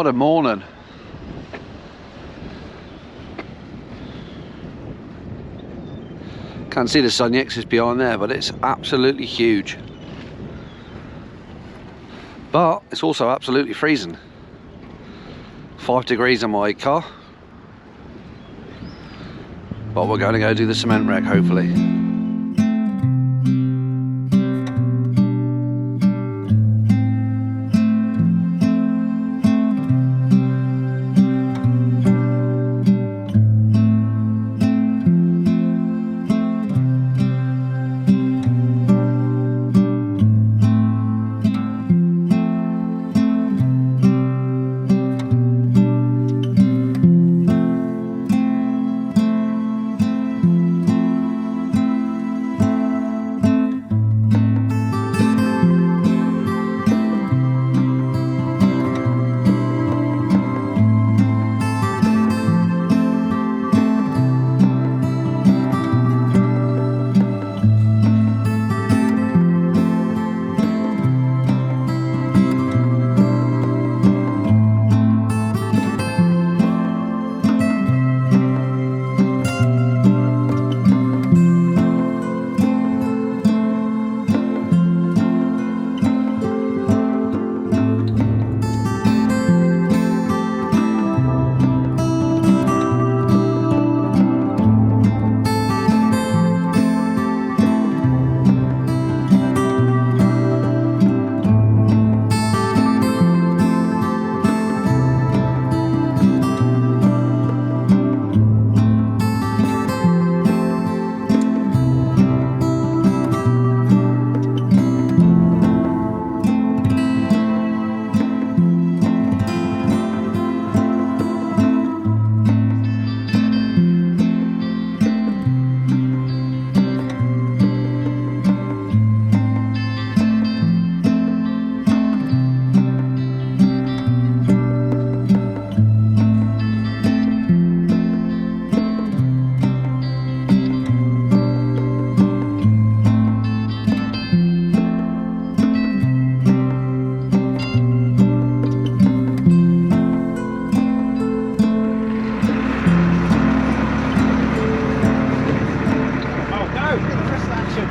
What a morning. Can't see the sun yet 'cause it's behind there, but it's absolutely huge. But it's also absolutely freezing. 5 degrees on my car. But we're going to go do the cement wreck, hopefully.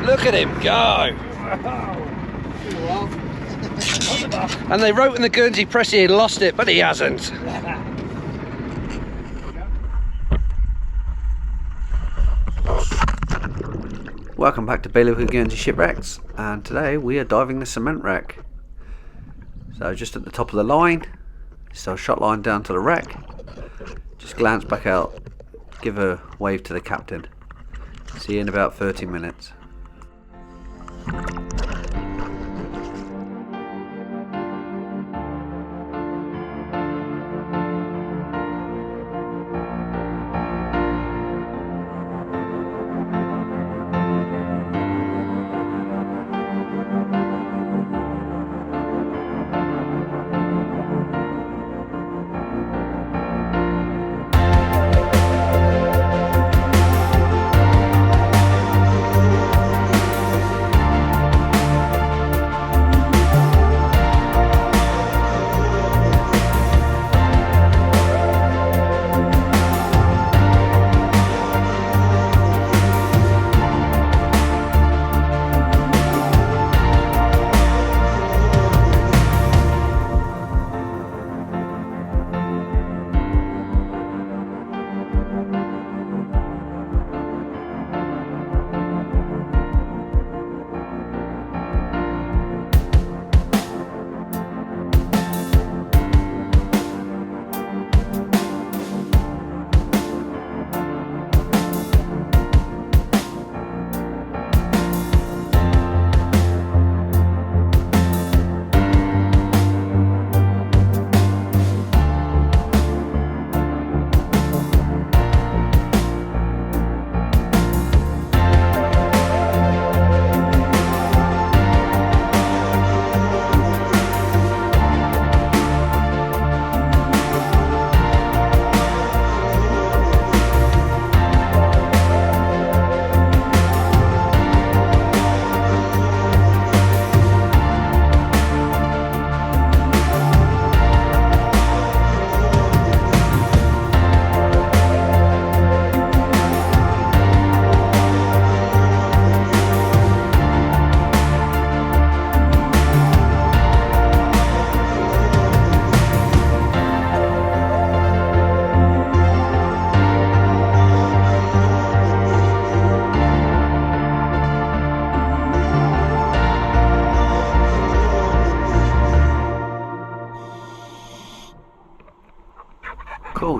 Look at him go! And they wrote in the Guernsey press he had lost it, but he hasn't. Welcome back to Bailiwick and Guernsey Shipwrecks, and today we are diving the cement wreck. So just at the top of the line, so shot line down to the wreck, just glance back out, give a wave to the captain. See you in about 30 minutes.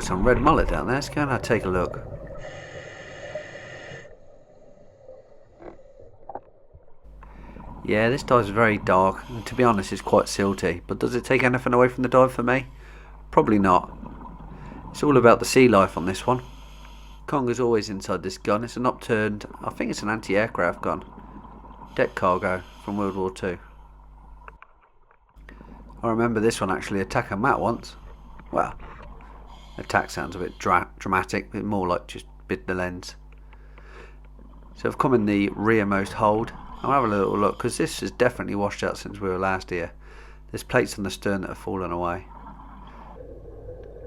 Oh, some red mullet down there. Let's go and take a look. Yeah, this dive's very dark, and to be honest it's quite silty, but does it take anything away from the dive for me? Probably not. It's all about the sea life on this one. Conga's always inside this gun. It's an upturned, I think it's an anti-aircraft gun. Deck cargo from World War II. I remember this one actually attacking Matt once. Well, attack sounds a bit dramatic, but more like just bit the lens. So I've come in the rearmost hold. I'll have a little look, because this has definitely washed out since we were last here. There's plates on the stern that have fallen away.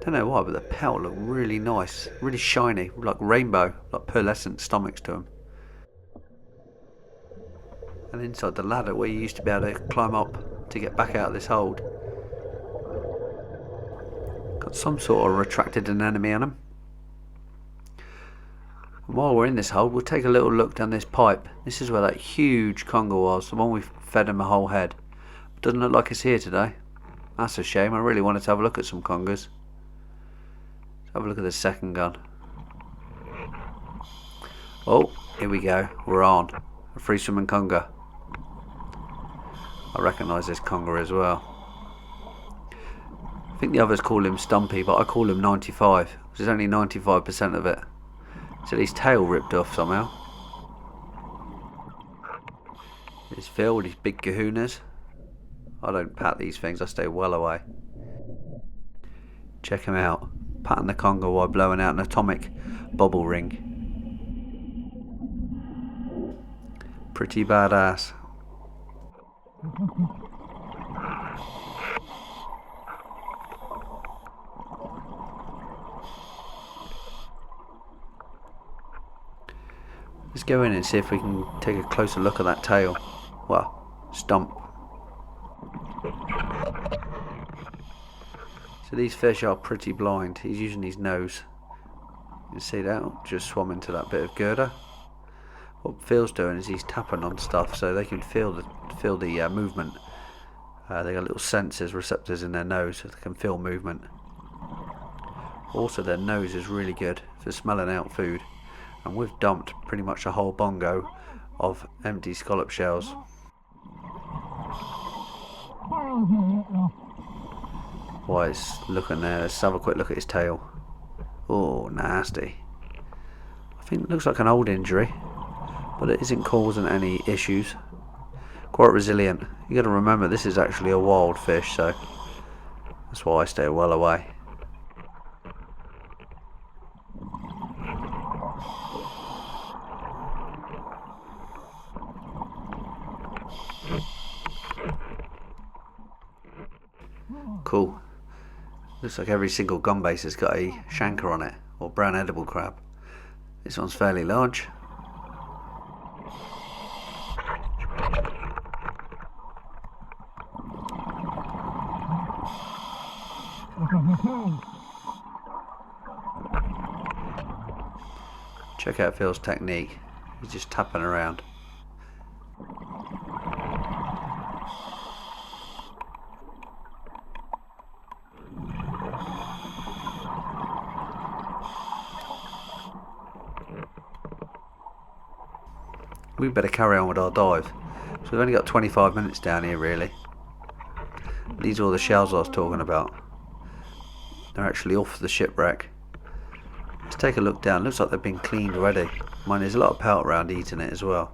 Don't know why, but the pelt look really nice, really shiny, like rainbow, like pearlescent stomachs to them. And inside the ladder where you used to be able to climb up to get back out of this hold, got some sort of retracted anemone on them. And while we're in this hold, we'll take a little look down this pipe. This is where that huge conger was, the one we fed him a whole head. Doesn't look like it's here today. That's a shame. I really wanted to have a look at some congers. Let's have a look at the second gun. Oh, here we go. We're on. A free swimming conger. I recognise this conger as well. I think the others call him Stumpy, but I call him 95, which is only 95% of it. So his tail ripped off somehow. His Phil with his big kahunas. I don't pat these things, I stay well away. Check him out. Patting the conger while blowing out an atomic bubble ring. Pretty badass. Let's go in and see if we can take a closer look at that tail. Well, stump. So these fish are pretty blind. He's using his nose. You can see that, just swam into that bit of girder. What Phil's doing is he's tapping on stuff so they can feel the movement. They got little sensors, receptors in their nose so they can feel movement. Also their nose is really good for smelling out food. And we've dumped pretty much a whole bongo of empty scallop shells. Why, it's looking there. Let's have a quick look at his tail. Oh, nasty. I think it looks like an old injury, but it isn't causing any issues. Quite resilient. You got to remember this is actually a wild fish, so that's why I stay well away. Cool. Looks like every single gun base has got a shanker on it, or brown edible crab. This one's fairly large. Check out Phil's technique. He's just tapping around. We better carry on with our dive. So we've only got 25 minutes down here really. These are all the shells I was talking about. They're actually off the shipwreck. Let's take a look down. Looks like they've been cleaned already. Mind, there's a lot of pelt around eating it as well.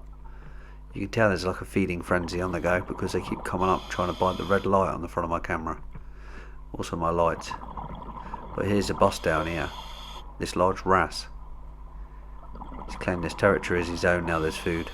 You can tell there's like a feeding frenzy on the go because they keep coming up trying to bite the red light on the front of my camera. Also my lights. But here's a boss down here. This large wrasse. He's claimed this territory as his own now there's food.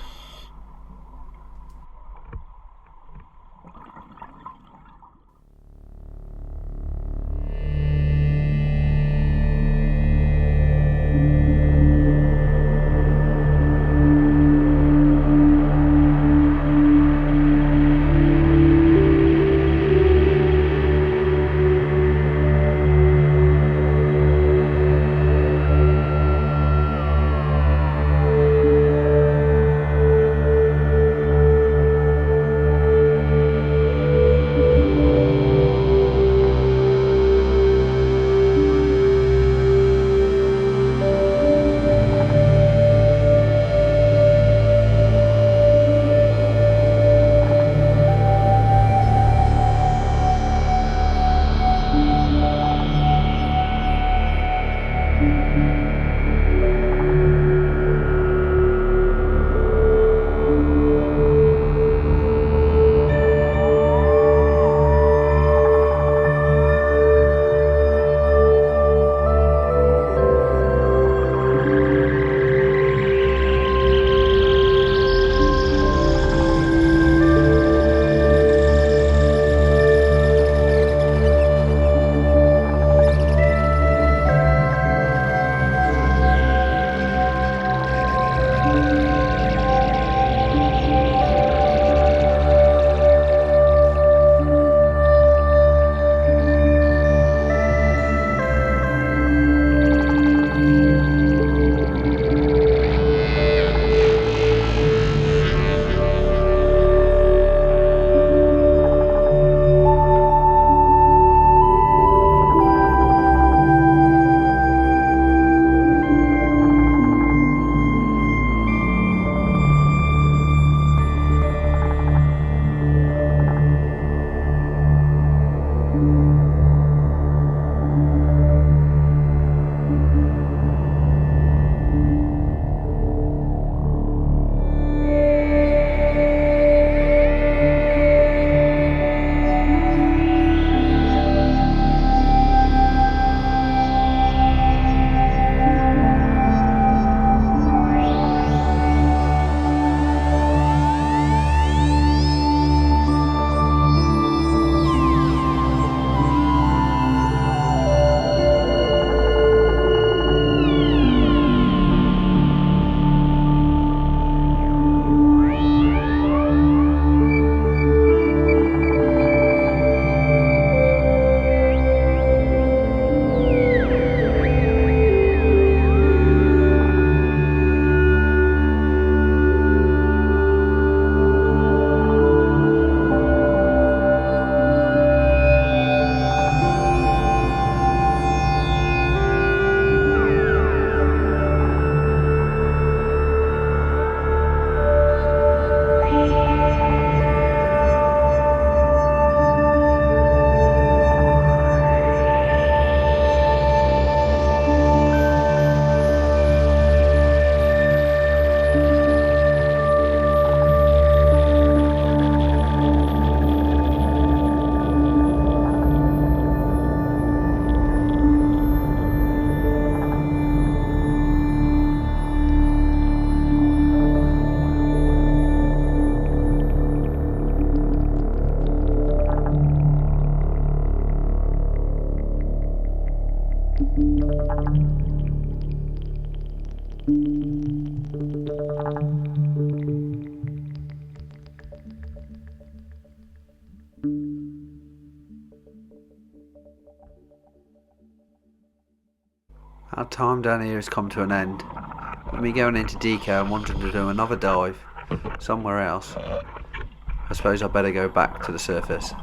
Our time down here has come to an end. With me going into deco and wanting to do another dive somewhere else, I suppose I better go back to the surface.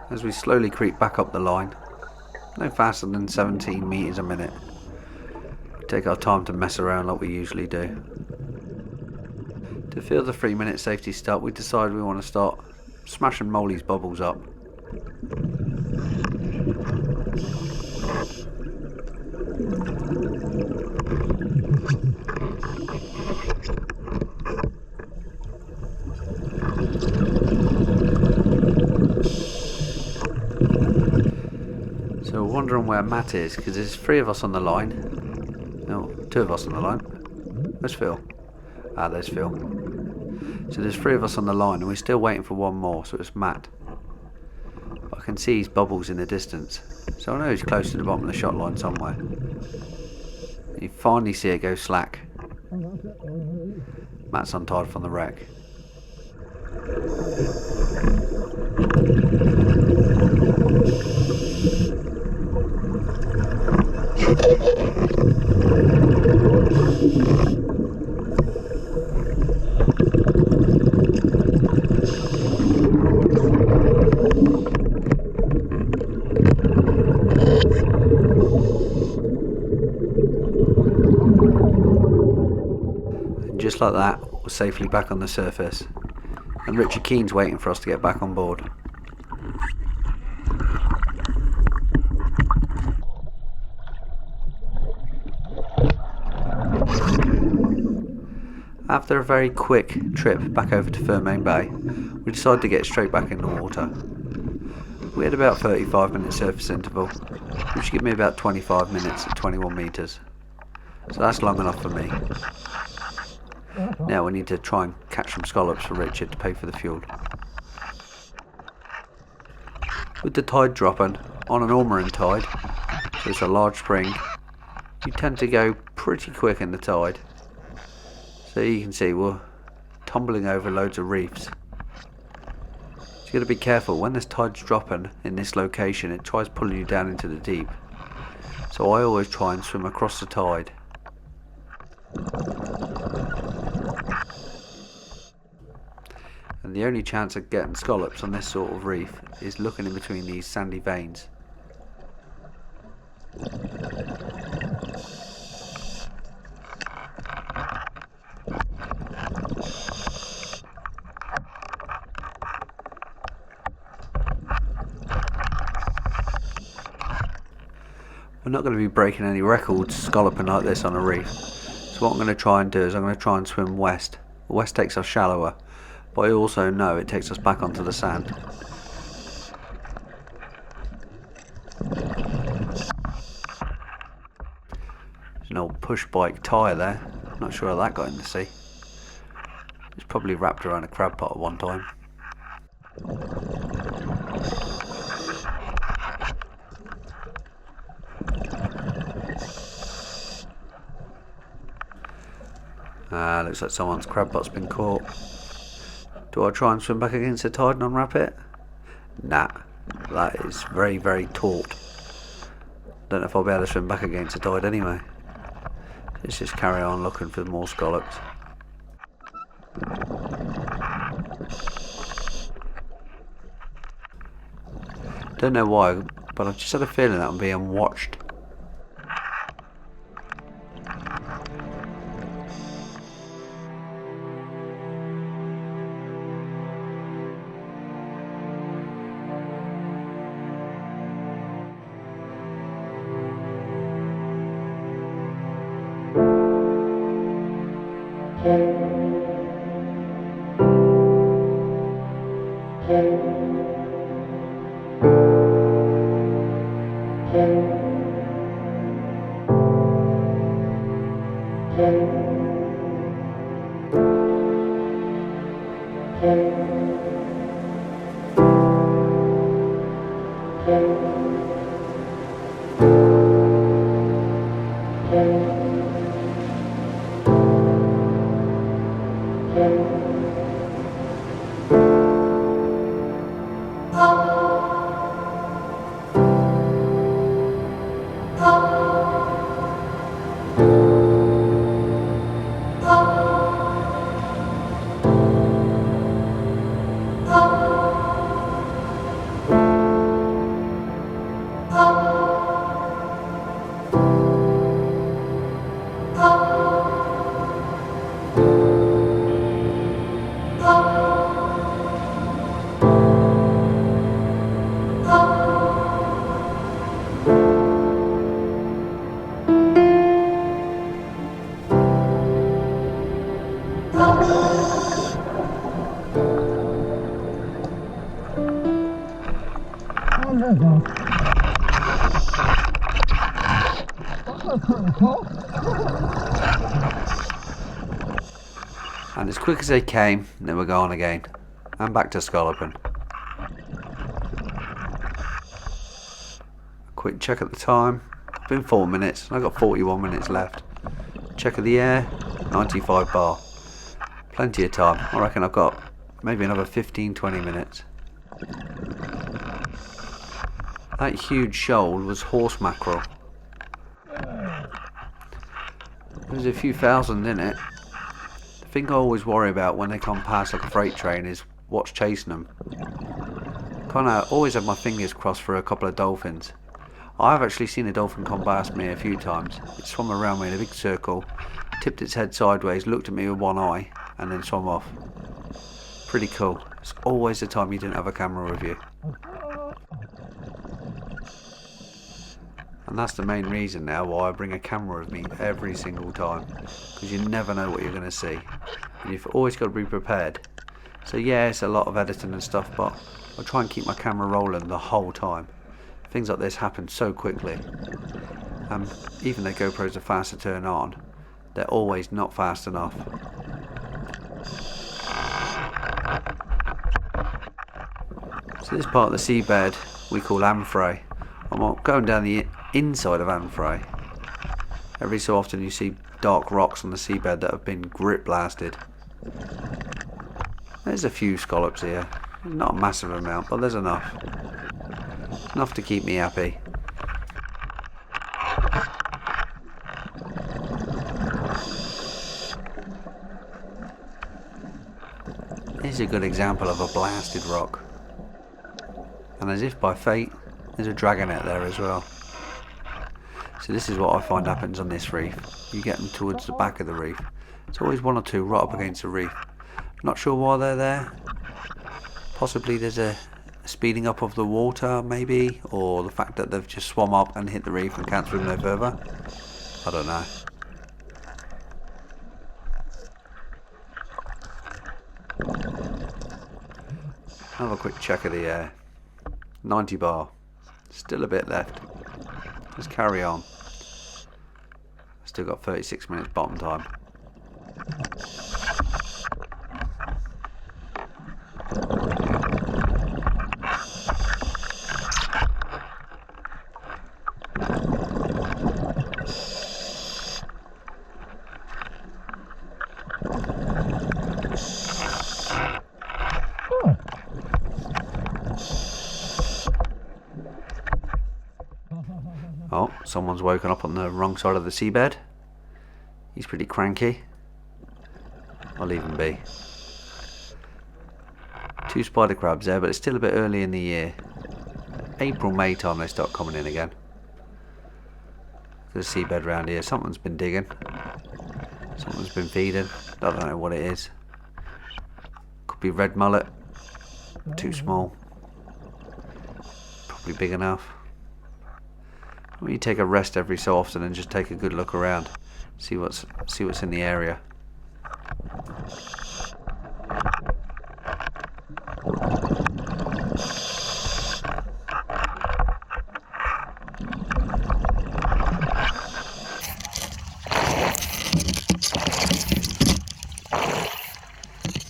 As we slowly creep back up the line, no faster than 17 meters a minute. Take our time to mess around like we usually do. To feel the 3-minute safety stop, we decide we want to start smashing Molly's bubbles up. So we're wondering where Matt is, because there's 3 of us on the line. No, 2 of us on the line. Where's Phil? Ah, there's Phil. So there's 3 of us on the line and we're still waiting for one more, so it's Matt. But I can see his bubbles in the distance, so I know he's close to the bottom of the shot line somewhere. You finally see it go slack. Matt's untied from the wreck. just like that, we're safely back on the surface, and Richard Keen's waiting for us to get back on board. After a very quick trip back over to Fermain Bay, we decided to get straight back in the water. We had about 35-minute surface interval, which gave me about 25 minutes at 21 metres. So that's long enough for me. Now we need to try and catch some scallops for Richard to pay for the fuel. With the tide dropping on an Ormond tide, so it's a large spring, you tend to go pretty quick in the tide. So you can see we're tumbling over loads of reefs. So you got to be careful when this tide's dropping in this location. It tries pulling you down into the deep. So I always try and swim across the tide. And the only chance of getting scallops on this sort of reef is looking in between these sandy veins. We're not going to be breaking any records scalloping like this on a reef. So what I'm going to try and do is I'm going to try and swim west. West takes us shallower, but I also know it takes us back onto the sand. There's an old push bike tyre there. Not sure how that got in the sea. It's probably wrapped around a crab pot at one time. Looks like someone's crab pot's been caught. Do I try and swim back against the tide and unwrap it? Nah, that is very, very taut. Don't know if I'll be able to swim back against the tide anyway. Let's just carry on looking for more scallops. Don't know why, but I've just had a feeling that I'm being watched. And as quick as they came, they were gone again. And back to scalloping. Quick check at the time. It's been 4 minutes. I've got 41 minutes left. Check of the air, 95 bar. Plenty of time. I reckon I've got maybe another 15-20 minutes. That huge shoal was horse mackerel. There's a few thousand in it. The thing I always worry about when they come past like a freight train is what's chasing them. Kinda always have my fingers crossed for a couple of dolphins. I've actually seen a dolphin come past me a few times. It swam around me in a big circle, tipped its head sideways, looked at me with one eye, and then swam off. Pretty cool. It's always the time you didn't have a camera with you. And that's the main reason now why I bring a camera with me every single time, because you never know what you're going to see, and you've always got to be prepared. So yeah, it's a lot of editing and stuff, but I try and keep my camera rolling the whole time. Things like this happen so quickly. Even the GoPros are fast to turn on, they're always not fast enough. So this part of the seabed we call Amphrey. I'm going down the inside of Amphrey. Every so often you see dark rocks on the seabed that have been grit blasted. There's a few scallops here. Not a massive amount, but there's enough. Enough to keep me happy. Here's a good example of a blasted rock. And as if by fate, there's a dragonet there as well. So this is what I find happens on this reef. You get them towards the back of the reef. It's always one or two right up against the reef. Not sure why they're there. Possibly there's a speeding up of the water maybe, or the fact that they've just swum up and hit the reef and can't swim no further. I don't know. Have a quick check of the air. 90 bar. Still a bit left. Let's carry on. Still got 36 minutes bottom time. Oh, someone's woken up on the wrong side of the seabed. He's pretty cranky. I'll leave him be. 2 spider crabs there, but it's still a bit early in the year. April, May time they start coming in again. There's a seabed round here. Someone's been digging. Someone's been feeding. I don't know what it is. Could be red mullet. Too small. Probably big enough. You take a rest every so often and just take a good look around, see what's in the area.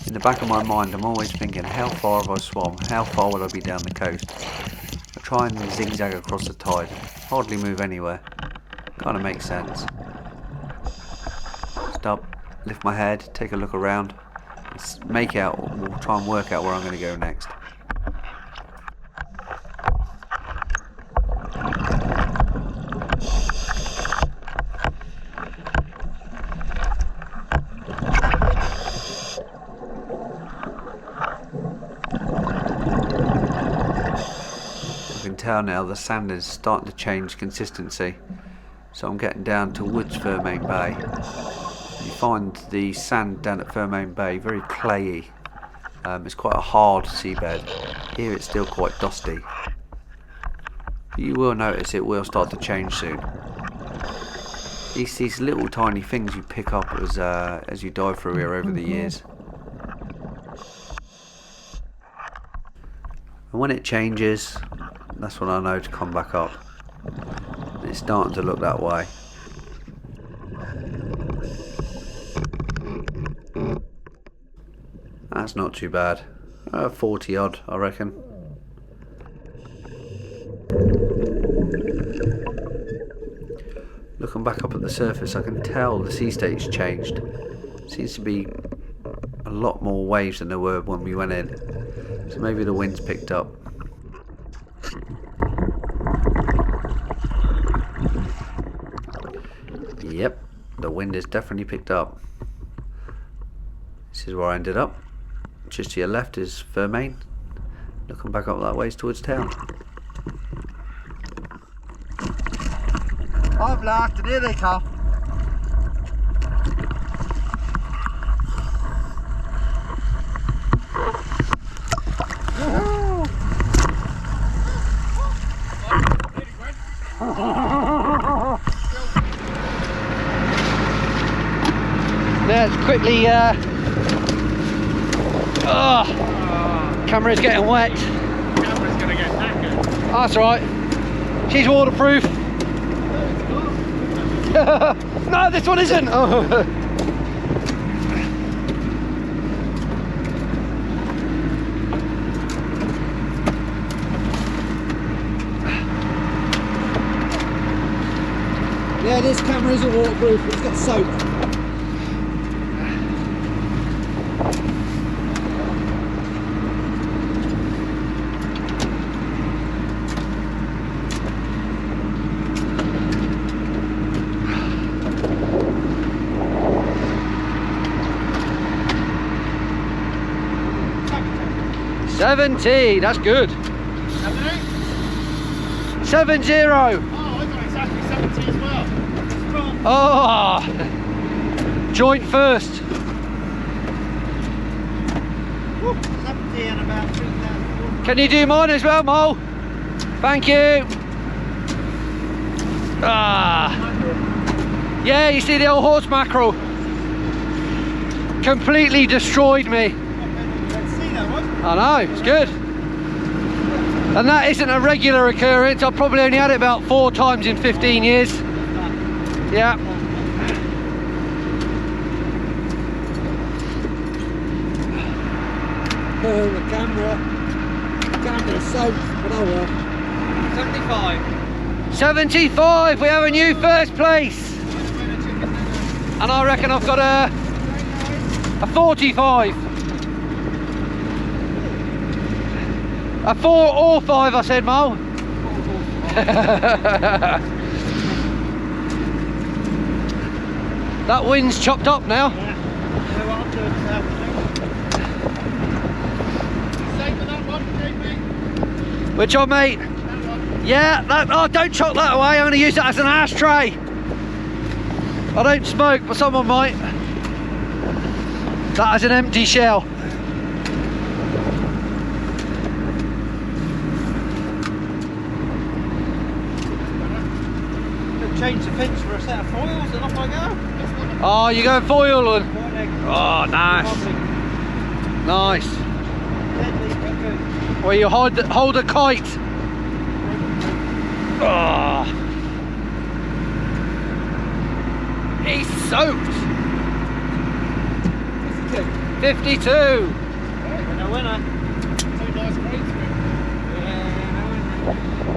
In the back of my mind, I'm always thinking, how far have I swum? How far will I be down the coast? I try and zigzag across the tide. Hardly move anywhere. Kind of makes sense. Stop, lift my head, take a look around, make out, we'll try and work out where I'm going to go next. Tell now the sand is starting to change consistency, so I'm getting down towards Fermain Bay. You find the sand down at Fermain Bay very clayey. It's quite a hard seabed. Here it's still quite dusty. You will notice it will start to change soon. These little tiny things you pick up as you dive through here over the years. And when it changes, that's when I know to come back up. It's starting to look that way. That's not too bad. 40 odd, I reckon. Looking back up at the surface, I can tell the sea state's changed. Seems to be a lot more waves than there were when we went in. So maybe the wind's picked up. Yep, the wind has definitely picked up. This is where I ended up. Just to your left is Fermain. Looking back up that ways towards town. blasted, here they come. Let's quickly, camera's getting wet. Camera's gonna get knackered. That's right. She's waterproof. No, this one isn't. Oh. Yeah, this camera isn't waterproof. It's got soap. $70, that's good. 70. Oh, I got exactly 70 as well. Oh, joint first. 70 and about 3,000. Can you do mine as well, Mo? Thank you. Ah, yeah, you see the old horse mackerel completely destroyed me. I know, it's good. And that isn't a regular occurrence. I've probably only had it about 4 times in 15 years. Yeah. Oh, the camera soaked, but oh well. 75. 75, we have a new first place. And I reckon I've got a 45. A 4 or 5, I said, Mo. That wind's chopped up now. Yeah. Same for that one, JP? Which one, mate? That one. Yeah, that. Oh, don't chuck that away. I'm going to use that as an ashtray. I don't smoke, but someone might. That is an empty shell. Change the fence for a set of foils and off I go. Oh, you going foil on? Oh, nice. Nice. Well, you hold a kite. Oh. He's soaked. 52. Winner.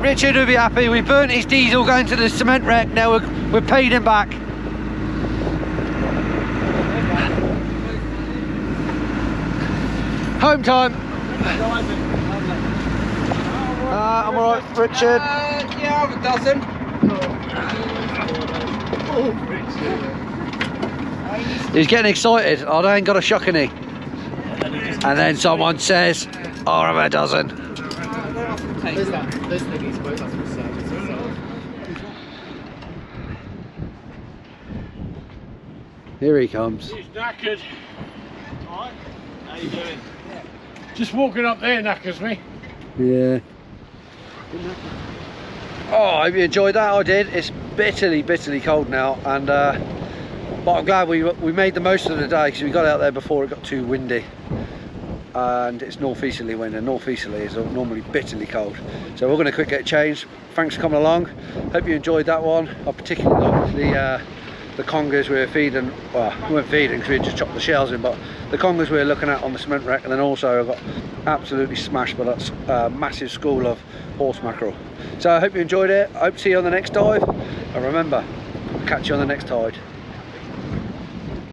Richard will be happy. We burnt his diesel going to the cement wreck. Now we're paid him back. Home time. I'm alright, Richard. Yeah, I've a dozen. He's getting excited. Oh, I ain't got a shock any. And then someone says, oh, I've a dozen. Here he comes. He's knackered. Alright, how you doing? Just walking up there knackers me. Yeah. Oh, I hope you enjoyed that. I did. It's bitterly cold now, and but I'm glad we made the most of the day because we got out there before it got too windy. And it's northeasterly wind, and northeasterly is normally bitterly cold. So we're going to quick get changed. Thanks for coming along. Hope you enjoyed that one. I particularly liked the congers we were feeding. Well, we weren't feeding because we just chopped the shells in, but the congers we were looking at on the cement wreck, and then also I got absolutely smashed by that massive school of horse mackerel. So I hope you enjoyed it. I hope to see you on the next dive, and remember, I'll catch you on the next tide.